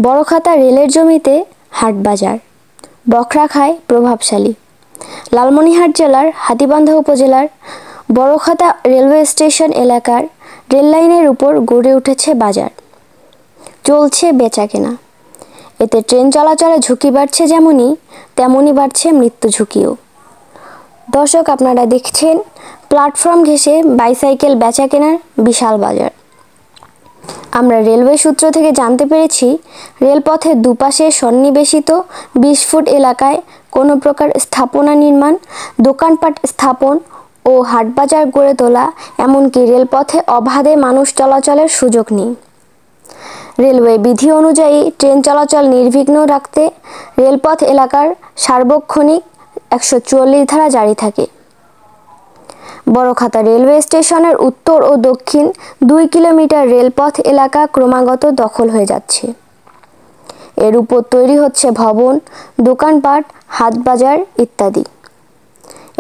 বড়খাতা রেলের জমিতে হাটবাজার, বখরা খায় প্রভাবশালী। লালমনিরহাট জেলার হাতীবান্ধা উপজেলার বড়খাতা রেলওয়ে স্টেশন এলাকার রেললাইনের উপর গড়ে উঠেছে বাজার। চলছে বেচাকেনা। এতে ট্রেন চলাচলে ঝুঁকি বাড়ছে তেমনই বাড়ছে মৃত্যু ঝুঁকিও। দর্শক, আপনারা দেখছেন প্ল্যাটফর্ম ঘেঁষে বাইসাইকেল বেচাকেনার বিশাল বাজার। আমরা রেলওয়ে সূত্র থেকে জানতে পেরেছি, রেলপথের দুপাশে সন্নিবেশিত 20 ফুট এলাকায় কোনো প্রকার স্থাপনা নির্মাণ, দোকানপাট স্থাপন ও হাটবাজার গড়ে তোলা, এমনকি রেলপথে অবাধে মানুষ চলাচলের সুযোগ নেই। রেলওয়ে বিধি অনুযায়ী ট্রেন চলাচল নির্বিঘ্ন রাখতে রেলপথ এলাকার সার্বক্ষণিক 144 ধারা জারি থাকে। বড়খাতা রেলওয়ে স্টেশনের উত্তর ও দক্ষিণ 2 কিলোমিটার রেলপথ এলাকা ক্রমাগত দখল হয়ে যাচ্ছে। এর উপর তৈরি হচ্ছে ভবন, দোকানপাট, হাটবাজার ইত্যাদি।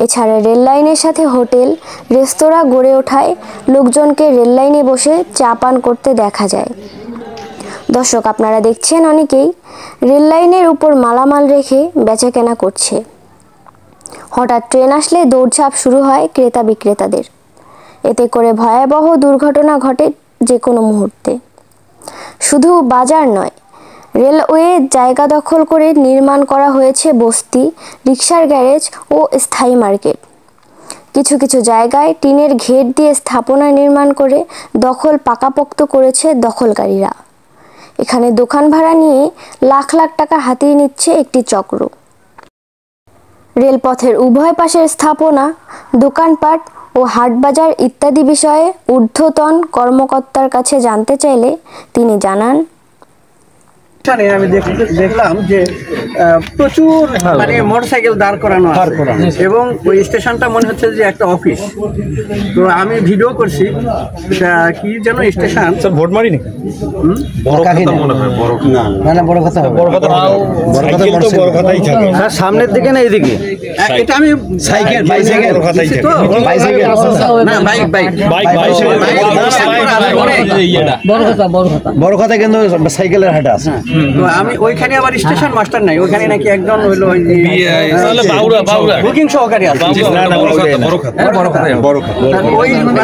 এছাড়া রেললাইনের সাথে হোটেল, রেস্তোরাঁ গড়ে ওঠায় লোকজনকে রেললাইনে বসে চা পান করতে দেখা যায়। দর্শক, আপনারা দেখছেন অনেকেই রেললাইনের উপর মালামাল রেখে বেচাকেনা করছে। হঠাৎ ট্রেন আসলে দৌড়ঝাঁপ শুরু হয় ক্রেতা বিক্রেতাদের। এতে করে ভয়াবহ দুর্ঘটনা ঘটে যে কোনো মুহূর্তে। শুধু বাজার নয়, রেলওয়ে জায়গা দখল করে নির্মাণ করা হয়েছে বস্তি, রিকশার গ্যারেজ ও স্থায়ী মার্কেট। কিছু কিছু জায়গায় টিনের ঘের দিয়ে স্থাপনা নির্মাণ করে দখল পাকাপোক্ত করেছে দখলকারীরা। এখানে দোকান ভাড়া নিয়ে লাখ লাখ টাকা হাতিয়ে নিচ্ছে একটি চক্র। রেলপথের উভয় পাশের স্থাপনা, দোকানপাট ও হাটবাজার ইত্যাদি বিষয়ে ঊর্ধ্বতন কর্মকর্তার কাছে জানতে চাইলে তিনি জানান, আমি দেখলাম যে প্রচুর মোটরসাইকেল দাঁড় করানো এবং ওই স্টেশনটা মনে হচ্ছে যে একটা অফিস। তো আমি ভিডিও করছি, কি যেন স্টেশন ভোটমারি নাকি সামনের দিকে না এইদিকে? এটা আমি বড়খাতা কিন্তু সাইকেলের হাট আছে। তো আমি ওইখানে আবার স্টেশন মাস্টার নাই, ওইখানে নাকি একজন হইলো বুকিং সহকারী আছে।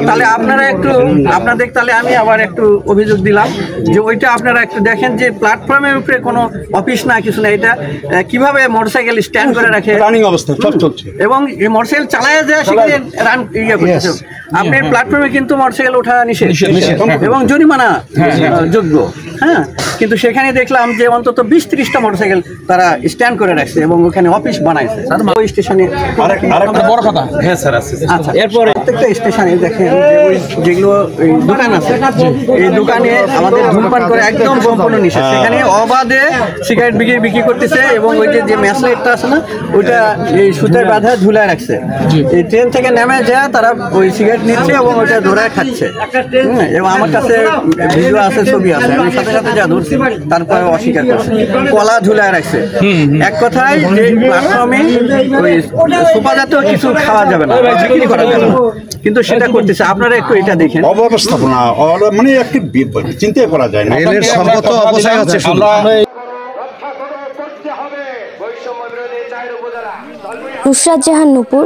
তাহলে আপনারা একটু আপনাদের তাহলে আমি আবার একটু অভিযোগ দিলাম যে ওইটা আপনারা একটু দেখেন যে প্ল্যাটফর্মের উপরে কোনো অফিস না, কিছু না, এটা কিভাবে মোটরসাইকেল স্ট্যান্ড করে রাখে রানিং অবস্থা চলছে এবং মোটরসাইকেল চালায় যায় সেখানে রান করতেছে। আপনার প্ল্যাটফর্মে কিন্তু মোটরসাইকেল ওঠা নিষেধ এবং জরিমানা যোগ্য। হ্যাঁ, কিন্তু সেখানে দেখলাম যে অন্তত 20-30টা মোটরসাইকেল তারা স্ট্যান্ড করে রাখছে এবং ওখানে অফিস বানাইছে ওই স্টেশনে। আচ্ছা, এরপরে প্রত্যেকটা স্টেশনে দেখেন যেগুলো দোকান আছে, এই দোকানে আমাদের ধূমপান করে একদম সম্পূর্ণ নিষেধ। সেখানে অবাধে সিগারেট বিক্রি করতেছে এবং ওই যে ম্যাচ লাইটটা আছে না, ওইটা এই সুতায় বাঁধা ঝুলায় রাখছে। এই ট্রেন থেকে নেমে যায় তারা ওই সিগারেট নিচ্ছে এবং ওইটা ধরায় খাচ্ছে। এবং আমার কাছে ভিডিও আছে, ছবি আছে, আমি সাথে সাথে যা ধরছি তারপরে অস্বীকার করছে। কলা ঝুলায় রাখছে। এক কথায় যে প্ল্যাটফর্মে ওই সোফা জাতীয় কিছু খাওয়া যাবে না, বিক্রি করা যাবে না, কিন্তু সেটা করতেছে। আপনারা একটু এটা দেখেন, অব্যবস্থাপনা মানে একটি চিন্তা করা যায় না। রেলের সর্বত অবস্থায় হচ্ছে নুসরাত জাহান নুপুর,